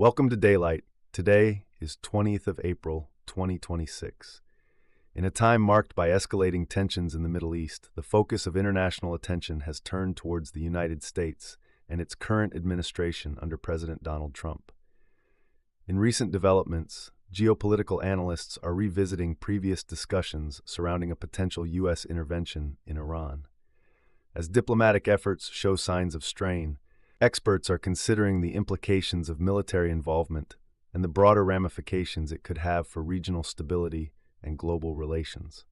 Welcome to Daylight. Today is 20th of April, 2026. In a time marked by escalating tensions in the Middle East, the focus of international attention has turned towards the United States and its current administration under President Donald Trump. In recent developments, geopolitical analysts are revisiting previous discussions surrounding a potential U.S. intervention in Iran. As diplomatic efforts show signs of strain, experts are considering the implications of military involvement and the broader ramifications it could have for regional stability and global relations.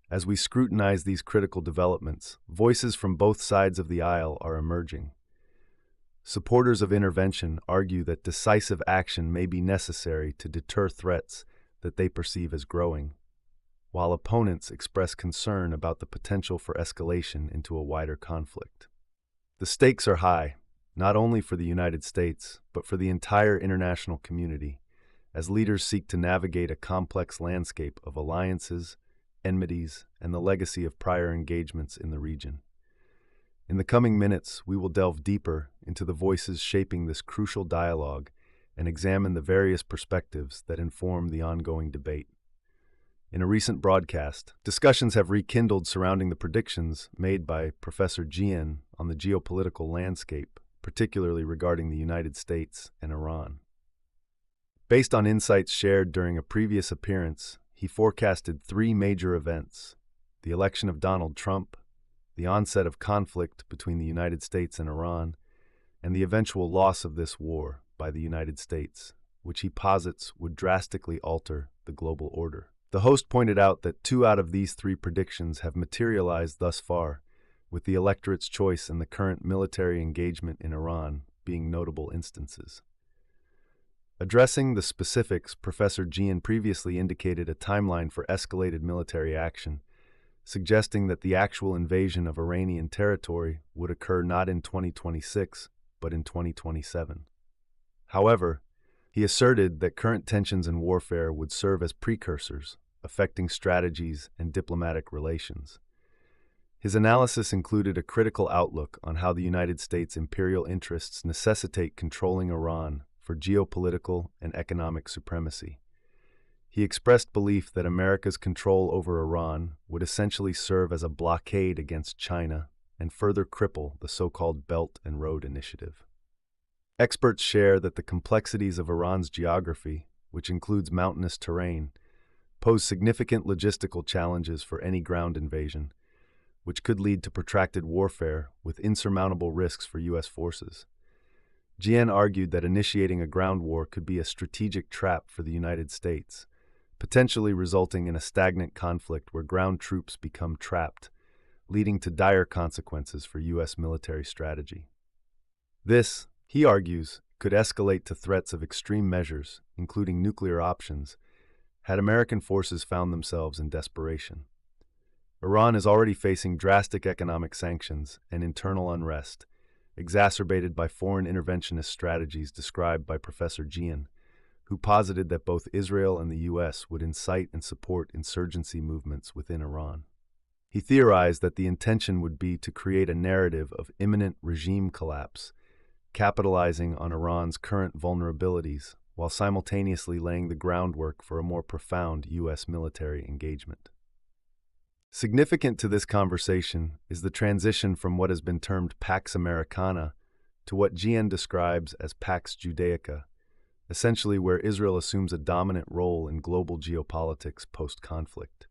As we scrutinize these critical developments, voices from both sides of the aisle are emerging. Supporters of intervention argue that decisive action may be necessary to deter threats that they perceive as growing, while opponents express concern about the potential for escalation into a wider conflict. The stakes are high, not only for the United States, but for the entire international community, as leaders seek to navigate a complex landscape of alliances, enmities, and the legacy of prior engagements in the region. In the coming minutes, we will delve deeper into the voices shaping this crucial dialogue and examine the various perspectives that inform the ongoing debate. In a recent broadcast, discussions have rekindled surrounding the predictions made by Professor Jien on the geopolitical landscape, particularly regarding the United States and Iran. Based on insights shared during a previous appearance, he forecasted three major events: the election of Donald Trump, the onset of conflict between the United States and Iran, and the eventual loss of this war by the United States, which he posits would drastically alter the global order. The host pointed out that 2 out of these 3 predictions have materialized thus far, with the electorate's choice and the current military engagement in Iran being notable instances. Addressing the specifics, Professor Jien previously indicated a timeline for escalated military action, suggesting that the actual invasion of Iranian territory would occur not in 2026, but in 2027. However, he asserted that current tensions in warfare would serve as precursors, affecting strategies and diplomatic relations. His analysis included a critical outlook on how the United States' imperial interests necessitate controlling Iran for geopolitical and economic supremacy. He expressed belief that America's control over Iran would essentially serve as a blockade against China and further cripple the so-called Belt and Road Initiative. Experts share that the complexities of Iran's geography, which includes mountainous terrain, pose significant logistical challenges for any ground invasion, which could lead to protracted warfare with insurmountable risks for U.S. forces. Jien argued that initiating a ground war could be a strategic trap for the United States, potentially resulting in a stagnant conflict where ground troops become trapped, leading to dire consequences for U.S. military strategy. This, he argues, could escalate to threats of extreme measures, including nuclear options, had American forces found themselves in desperation. Iran is already facing drastic economic sanctions and internal unrest, exacerbated by foreign interventionist strategies described by Professor Jien, who posited that both Israel and the U.S. would incite and support insurgency movements within Iran. He theorized that the intention would be to create a narrative of imminent regime collapse, capitalizing on Iran's current vulnerabilities while simultaneously laying the groundwork for a more profound U.S. military engagement. Significant to this conversation is the transition from what has been termed Pax Americana to what Jien describes as Pax Judaica, essentially where Israel assumes a dominant role in global geopolitics post-conflict.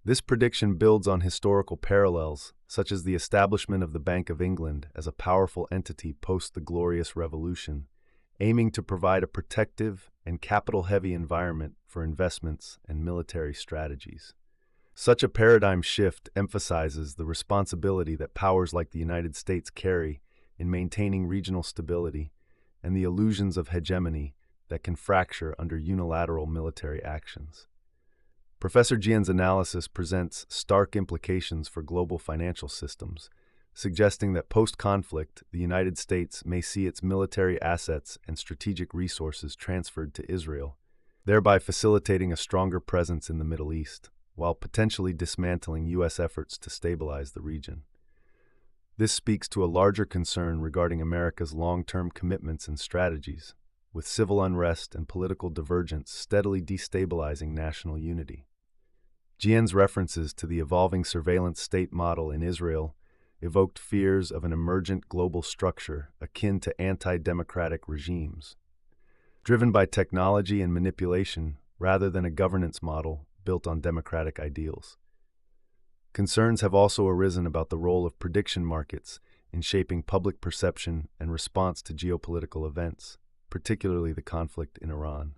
This prediction builds on historical parallels, such as the establishment of the Bank of England as a powerful entity post the Glorious Revolution, aiming to provide a protective and capital-heavy environment for investments and military strategies. Such a paradigm shift emphasizes the responsibility that powers like the United States carry in maintaining regional stability and the illusions of hegemony that can fracture under unilateral military actions. Professor Jien's analysis presents stark implications for global financial systems, suggesting that post-conflict, the United States may see its military assets and strategic resources transferred to Israel, thereby facilitating a stronger presence in the Middle East, while potentially dismantling U.S. efforts to stabilize the region. This speaks to a larger concern regarding America's long-term commitments and strategies, with civil unrest and political divergence steadily destabilizing national unity. Jien's references to the evolving surveillance state model in Israel evoked fears of an emergent global structure akin to anti-democratic regimes, driven by technology and manipulation rather than a governance model built on democratic ideals. Concerns have also arisen about the role of prediction markets in shaping public perception and response to geopolitical events, particularly the conflict in Iran.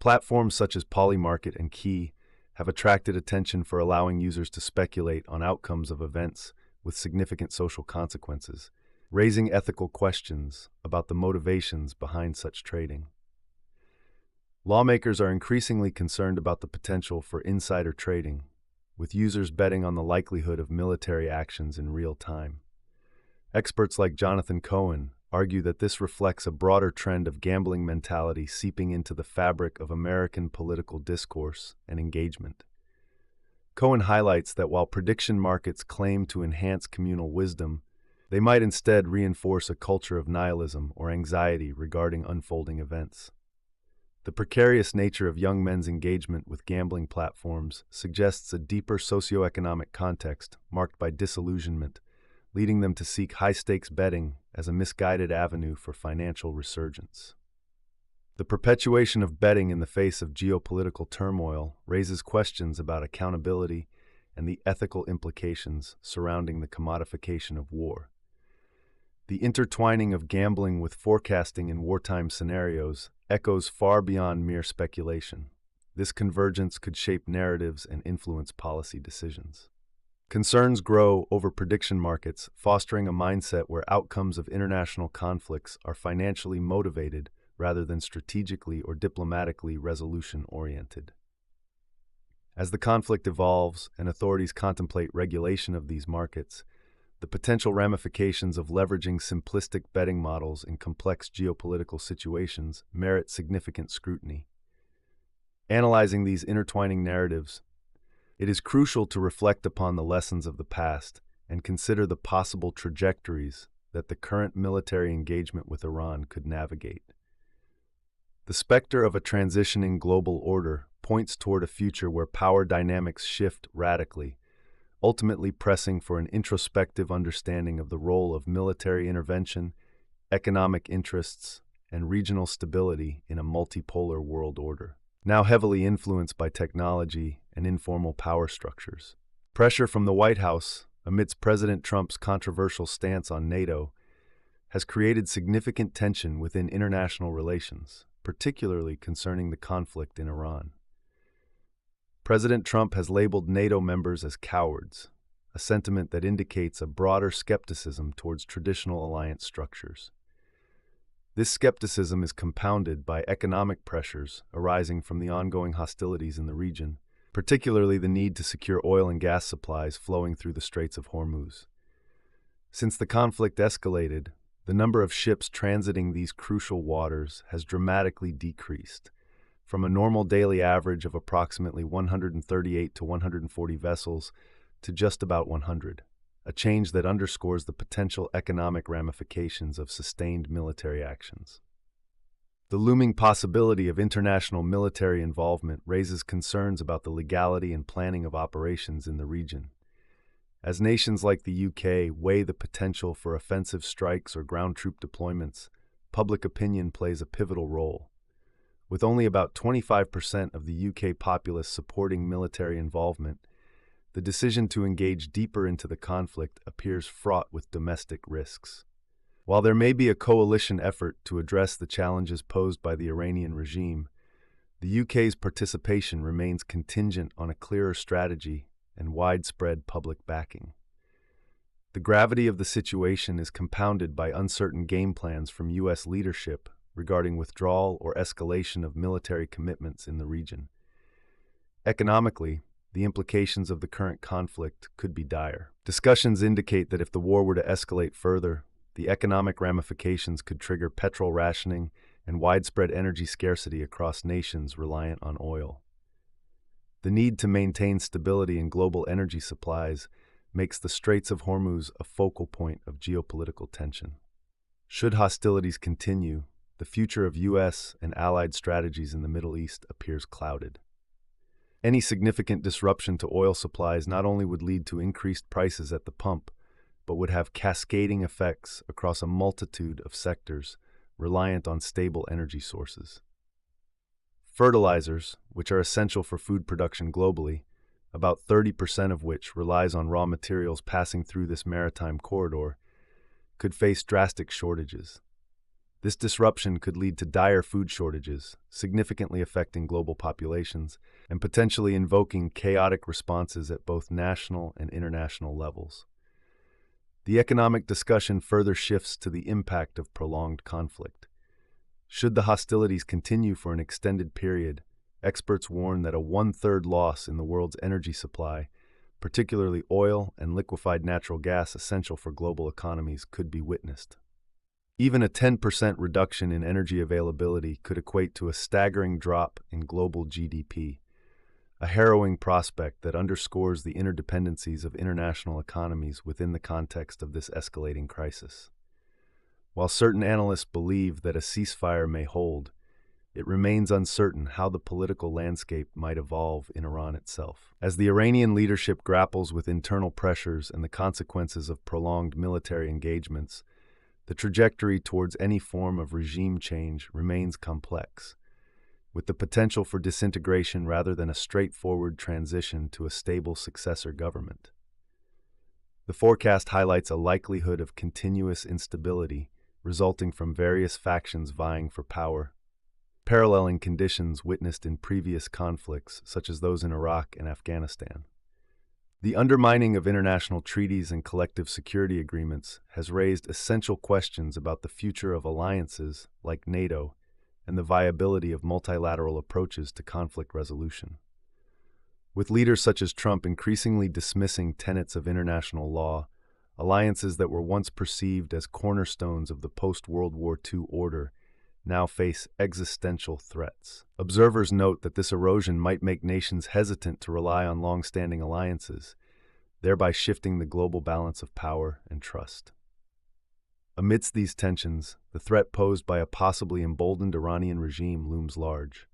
Platforms such as Polymarket and Key have attracted attention for allowing users to speculate on outcomes of events with significant social consequences, raising ethical questions about the motivations behind such trading. Lawmakers are increasingly concerned about the potential for insider trading, with users betting on the likelihood of military actions in real time. Experts like Jonathan Cohen argue that this reflects a broader trend of gambling mentality seeping into the fabric of American political discourse and engagement. Cohen highlights that while prediction markets claim to enhance communal wisdom, they might instead reinforce a culture of nihilism or anxiety regarding unfolding events. The precarious nature of young men's engagement with gambling platforms suggests a deeper socioeconomic context marked by disillusionment, leading them to seek high-stakes betting as a misguided avenue for financial resurgence. The perpetuation of betting in the face of geopolitical turmoil raises questions about accountability and the ethical implications surrounding the commodification of war. The intertwining of gambling with forecasting in wartime scenarios echoes far beyond mere speculation. This convergence could shape narratives and influence policy decisions. Concerns grow over prediction markets, fostering a mindset where outcomes of international conflicts are financially motivated rather than strategically or diplomatically resolution-oriented. As the conflict evolves and authorities contemplate regulation of these markets, the potential ramifications of leveraging simplistic betting models in complex geopolitical situations merit significant scrutiny. Analyzing these intertwining narratives, it is crucial to reflect upon the lessons of the past and consider the possible trajectories that the current military engagement with Iran could navigate. The specter of a transitioning global order points toward a future where power dynamics shift radically, ultimately pressing for an introspective understanding of the role of military intervention, economic interests, and regional stability in a multipolar world order, now heavily influenced by technology and informal power structures. Pressure from the White House, amidst President Trump's controversial stance on NATO, has created significant tension within international relations, particularly concerning the conflict in Iran. President Trump has labeled NATO members as cowards, a sentiment that indicates a broader skepticism towards traditional alliance structures. This skepticism is compounded by economic pressures arising from the ongoing hostilities in the region, particularly the need to secure oil and gas supplies flowing through the Straits of Hormuz. Since the conflict escalated, the number of ships transiting these crucial waters has dramatically decreased, from a normal daily average of approximately 138 to 140 vessels to just about 100, a change that underscores the potential economic ramifications of sustained military actions. The looming possibility of international military involvement raises concerns about the legality and planning of operations in the region. As nations like the UK weigh the potential for offensive strikes or ground troop deployments, public opinion plays a pivotal role. With only about 25% of the UK populace supporting military involvement, the decision to engage deeper into the conflict appears fraught with domestic risks. While there may be a coalition effort to address the challenges posed by the Iranian regime, the UK's participation remains contingent on a clearer strategy and widespread public backing. The gravity of the situation is compounded by uncertain game plans from U.S. leadership regarding withdrawal or escalation of military commitments in the region. Economically, the implications of the current conflict could be dire. Discussions indicate that if the war were to escalate further, the economic ramifications could trigger petrol rationing and widespread energy scarcity across nations reliant on oil. The need to maintain stability in global energy supplies makes the Straits of Hormuz a focal point of geopolitical tension. Should hostilities continue, the future of U.S. and allied strategies in the Middle East appears clouded. Any significant disruption to oil supplies not only would lead to increased prices at the pump, but would have cascading effects across a multitude of sectors reliant on stable energy sources. Fertilizers, which are essential for food production globally, about 30% of which relies on raw materials passing through this maritime corridor, could face drastic shortages. This disruption could lead to dire food shortages, significantly affecting global populations and potentially invoking chaotic responses at both national and international levels. The economic discussion further shifts to the impact of prolonged conflict. Should the hostilities continue for an extended period, experts warn that a one-third loss in the world's energy supply, particularly oil and liquefied natural gas essential for global economies, could be witnessed. Even a 10% reduction in energy availability could equate to a staggering drop in global GDP, a harrowing prospect that underscores the interdependencies of international economies within the context of this escalating crisis. While certain analysts believe that a ceasefire may hold, it remains uncertain how the political landscape might evolve in Iran itself. As the Iranian leadership grapples with internal pressures and the consequences of prolonged military engagements, the trajectory towards any form of regime change remains complex, with the potential for disintegration rather than a straightforward transition to a stable successor government. The forecast highlights a likelihood of continuous instability resulting from various factions vying for power, paralleling conditions witnessed in previous conflicts such as those in Iraq and Afghanistan. The undermining of international treaties and collective security agreements has raised essential questions about the future of alliances like NATO and the viability of multilateral approaches to conflict resolution. With leaders such as Trump increasingly dismissing tenets of international law, alliances that were once perceived as cornerstones of the post-World War II order now face existential threats. Observers note that this erosion might make nations hesitant to rely on long-standing alliances, thereby shifting the global balance of power and trust. Amidst these tensions, the threat posed by a possibly emboldened Iranian regime looms large.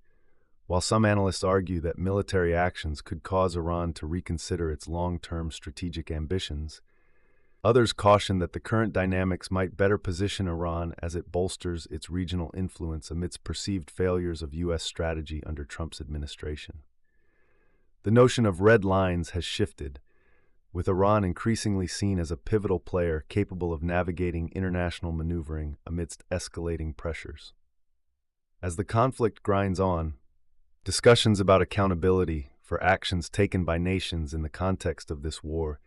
While some analysts argue that military actions could cause Iran to reconsider its long-term strategic ambitions, others caution that the current dynamics might better position Iran as it bolsters its regional influence amidst perceived failures of U.S. strategy under Trump's administration. The notion of red lines has shifted, with Iran increasingly seen as a pivotal player capable of navigating international maneuvering amidst escalating pressures. As the conflict grinds on, discussions about accountability for actions taken by nations in the context of this war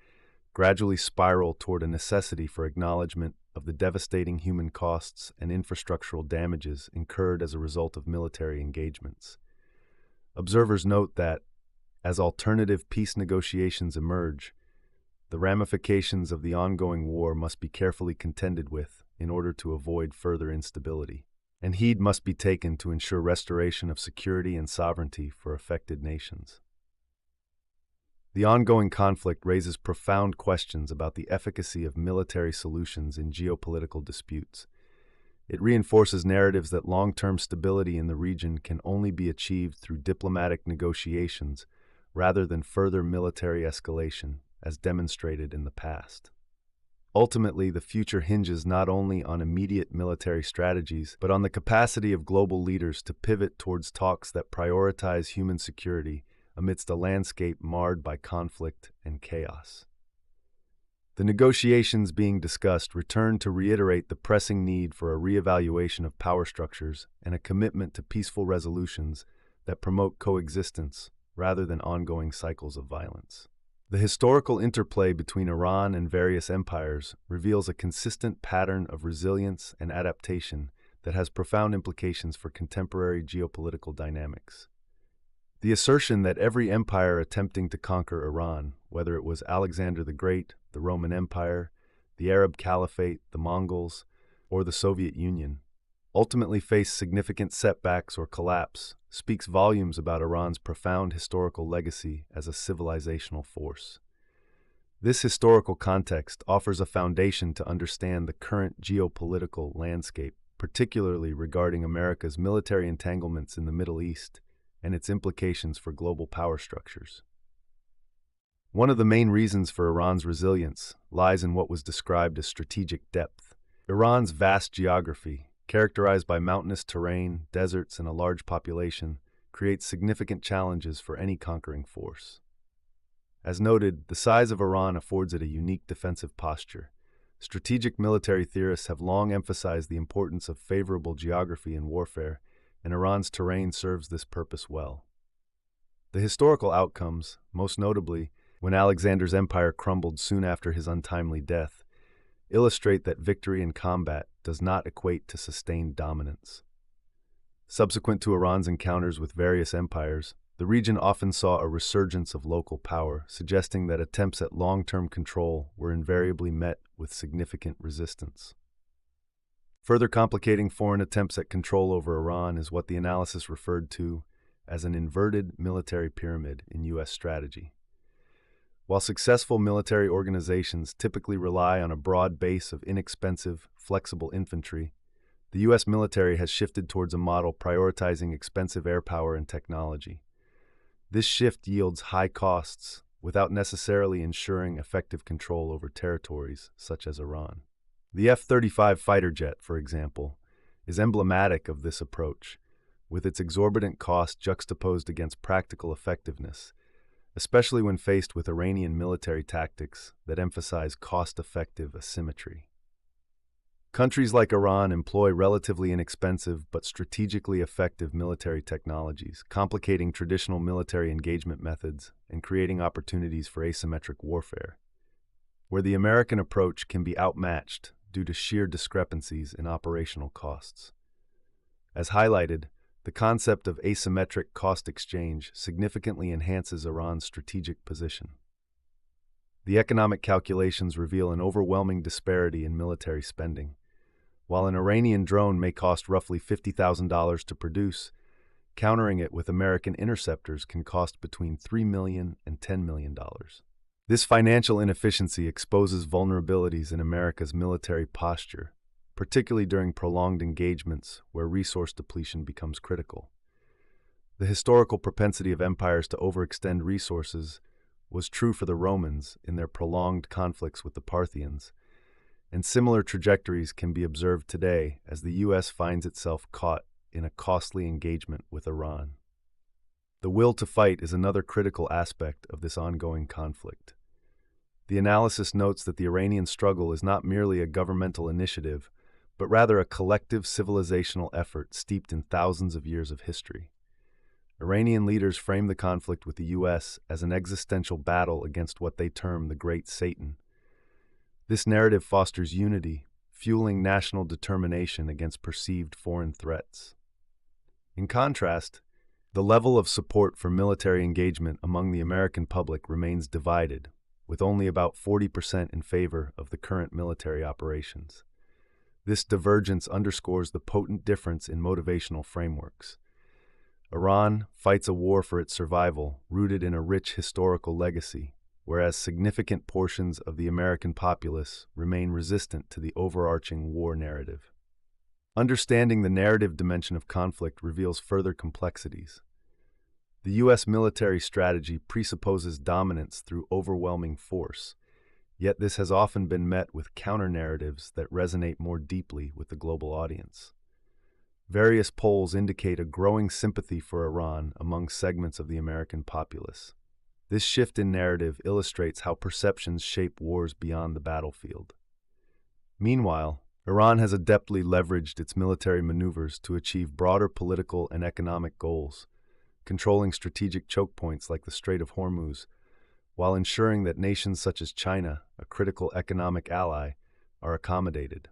gradually spiral toward a necessity for acknowledgement of the devastating human costs and infrastructural damages incurred as a result of military engagements. Observers note that, as alternative peace negotiations emerge, the ramifications of the ongoing war must be carefully contended with in order to avoid further instability, and heed must be taken to ensure restoration of security and sovereignty for affected nations. The ongoing conflict raises profound questions about the efficacy of military solutions in geopolitical disputes. It reinforces narratives that long-term stability in the region can only be achieved through diplomatic negotiations rather than further military escalation, as demonstrated in the past. Ultimately, the future hinges not only on immediate military strategies, but on the capacity of global leaders to pivot towards talks that prioritize human security amidst a landscape marred by conflict and chaos. The negotiations being discussed return to reiterate the pressing need for a reevaluation of power structures and a commitment to peaceful resolutions that promote coexistence rather than ongoing cycles of violence. The historical interplay between Iran and various empires reveals a consistent pattern of resilience and adaptation that has profound implications for contemporary geopolitical dynamics. The assertion that every empire attempting to conquer Iran, whether it was Alexander the Great, the Roman Empire, the Arab Caliphate, the Mongols, or the Soviet Union, ultimately faced significant setbacks or collapse, speaks volumes about Iran's profound historical legacy as a civilizational force. This historical context offers a foundation to understand the current geopolitical landscape, particularly regarding America's military entanglements in the Middle East and its implications for global power structures. One of the main reasons for Iran's resilience lies in what was described as strategic depth. Iran's vast geography, characterized by mountainous terrain, deserts, and a large population, creates significant challenges for any conquering force. As noted, the size of Iran affords it a unique defensive posture. Strategic military theorists have long emphasized the importance of favorable geography in warfare, and Iran's terrain serves this purpose well. The historical outcomes, most notably when Alexander's empire crumbled soon after his untimely death, illustrate that victory in combat does not equate to sustained dominance. Subsequent to Iran's encounters with various empires, the region often saw a resurgence of local power, suggesting that attempts at long-term control were invariably met with significant resistance. Further complicating foreign attempts at control over Iran is what the analysis referred to as an inverted military pyramid in U.S. strategy. While successful military organizations typically rely on a broad base of inexpensive, flexible infantry, the U.S. military has shifted towards a model prioritizing expensive air power and technology. This shift yields high costs without necessarily ensuring effective control over territories such as Iran. The F-35 fighter jet, for example, is emblematic of this approach, with its exorbitant cost juxtaposed against practical effectiveness, especially when faced with Iranian military tactics that emphasize cost-effective asymmetry. Countries like Iran employ relatively inexpensive but strategically effective military technologies, complicating traditional military engagement methods and creating opportunities for asymmetric warfare, where the American approach can be outmatched due to sheer discrepancies in operational costs. As highlighted, the concept of asymmetric cost exchange significantly enhances Iran's strategic position. The economic calculations reveal an overwhelming disparity in military spending. While an Iranian drone may cost roughly $50,000 to produce, countering it with American interceptors can cost between $3 million and $10 million. This financial inefficiency exposes vulnerabilities in America's military posture, particularly during prolonged engagements where resource depletion becomes critical. The historical propensity of empires to overextend resources was true for the Romans in their prolonged conflicts with the Parthians, and similar trajectories can be observed today as the U.S. finds itself caught in a costly engagement with Iran. The will to fight is another critical aspect of this ongoing conflict. The analysis notes that the Iranian struggle is not merely a governmental initiative, but rather a collective civilizational effort steeped in thousands of years of history. Iranian leaders frame the conflict with the U.S. as an existential battle against what they term the Great Satan. This narrative fosters unity, fueling national determination against perceived foreign threats. In contrast, the level of support for military engagement among the American public remains divided, with only about 40% in favor of the current military operations. This divergence underscores the potent difference in motivational frameworks. Iran fights a war for its survival, rooted in a rich historical legacy, whereas significant portions of the American populace remain resistant to the overarching war narrative. Understanding the narrative dimension of conflict reveals further complexities. The U.S. military strategy presupposes dominance through overwhelming force, yet this has often been met with counter-narratives that resonate more deeply with the global audience. Various polls indicate a growing sympathy for Iran among segments of the American populace. This shift in narrative illustrates how perceptions shape wars beyond the battlefield. Meanwhile, Iran has adeptly leveraged its military maneuvers to achieve broader political and economic goals, controlling strategic choke points like the Strait of Hormuz, while ensuring that nations such as China, a critical economic ally, are accommodated.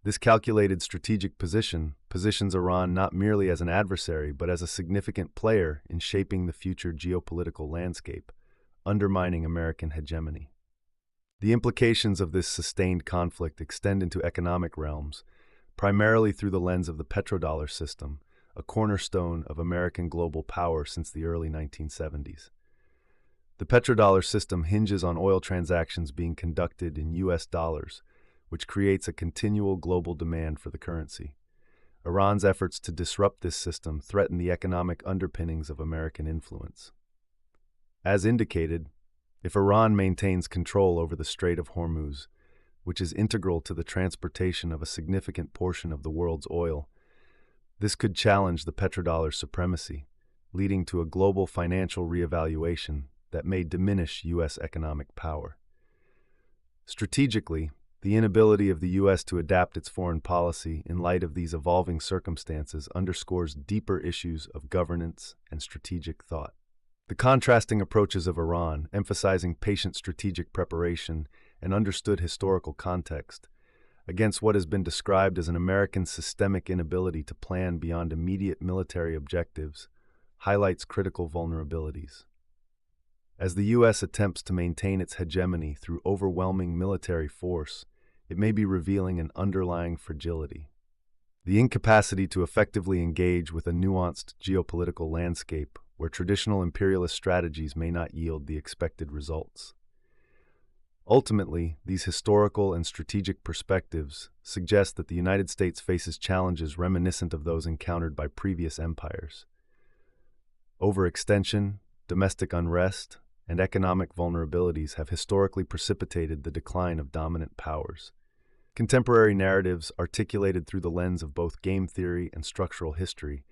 This calculated strategic positions Iran not merely as an adversary but as a significant player in shaping the future geopolitical landscape, undermining American hegemony. The implications of this sustained conflict extend into economic realms, primarily through the lens of the petrodollar system, a cornerstone of American global power since the early 1970s. The petrodollar system hinges on oil transactions being conducted in U.S. dollars, which creates a continual global demand for the currency. Iran's efforts to disrupt this system threaten the economic underpinnings of American influence. As indicated, if Iran maintains control over the Strait of Hormuz, which is integral to the transportation of a significant portion of the world's oil, this could challenge the petrodollar's supremacy, leading to a global financial reevaluation that may diminish U.S. economic power. Strategically, the inability of the U.S. to adapt its foreign policy in light of these evolving circumstances underscores deeper issues of governance and strategic thought. The contrasting approaches of Iran, emphasizing patient strategic preparation and understood historical context, against what has been described as an American systemic inability to plan beyond immediate military objectives, highlights critical vulnerabilities. As the U.S. attempts to maintain its hegemony through overwhelming military force, it may be revealing an underlying fragility. The incapacity to effectively engage with a nuanced geopolitical landscape where traditional imperialist strategies may not yield the expected results. Ultimately, these historical and strategic perspectives suggest that the United States faces challenges reminiscent of those encountered by previous empires. Overextension, domestic unrest, and economic vulnerabilities have historically precipitated the decline of dominant powers. Contemporary narratives, articulated through the lens of both game theory and structural history,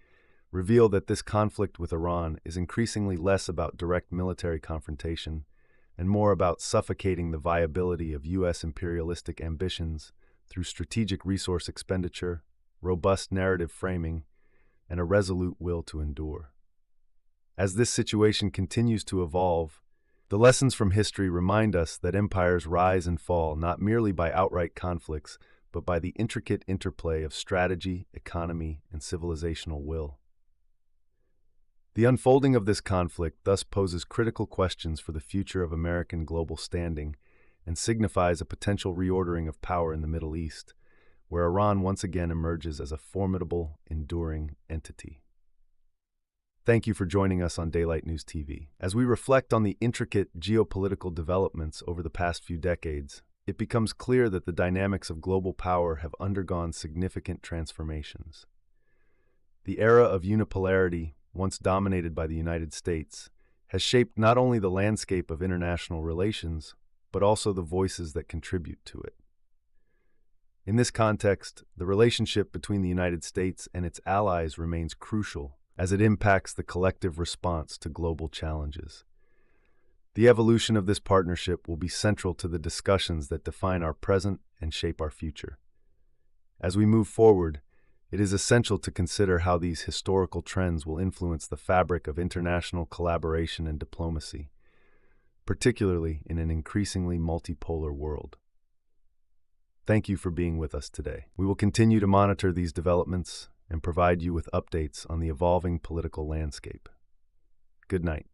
reveal that this conflict with Iran is increasingly less about direct military confrontation and more about suffocating the viability of U.S. imperialistic ambitions through strategic resource expenditure, robust narrative framing, and a resolute will to endure. As this situation continues to evolve, the lessons from history remind us that empires rise and fall not merely by outright conflicts, but by the intricate interplay of strategy, economy, and civilizational will. The unfolding of this conflict thus poses critical questions for the future of American global standing and signifies a potential reordering of power in the Middle East, where Iran once again emerges as a formidable, enduring entity. Thank you for joining us on Daylight News TV. As we reflect on the intricate geopolitical developments over the past few decades, it becomes clear that the dynamics of global power have undergone significant transformations. The era of unipolarity, once dominated by the United States, has shaped not only the landscape of international relations, but also the voices that contribute to it. In this context, the relationship between the United States and its allies remains crucial as it impacts the collective response to global challenges. The evolution of this partnership will be central to the discussions that define our present and shape our future. As we move forward, it is essential to consider how these historical trends will influence the fabric of international collaboration and diplomacy, particularly in an increasingly multipolar world. Thank you for being with us today. We will continue to monitor these developments and provide you with updates on the evolving political landscape. Good night.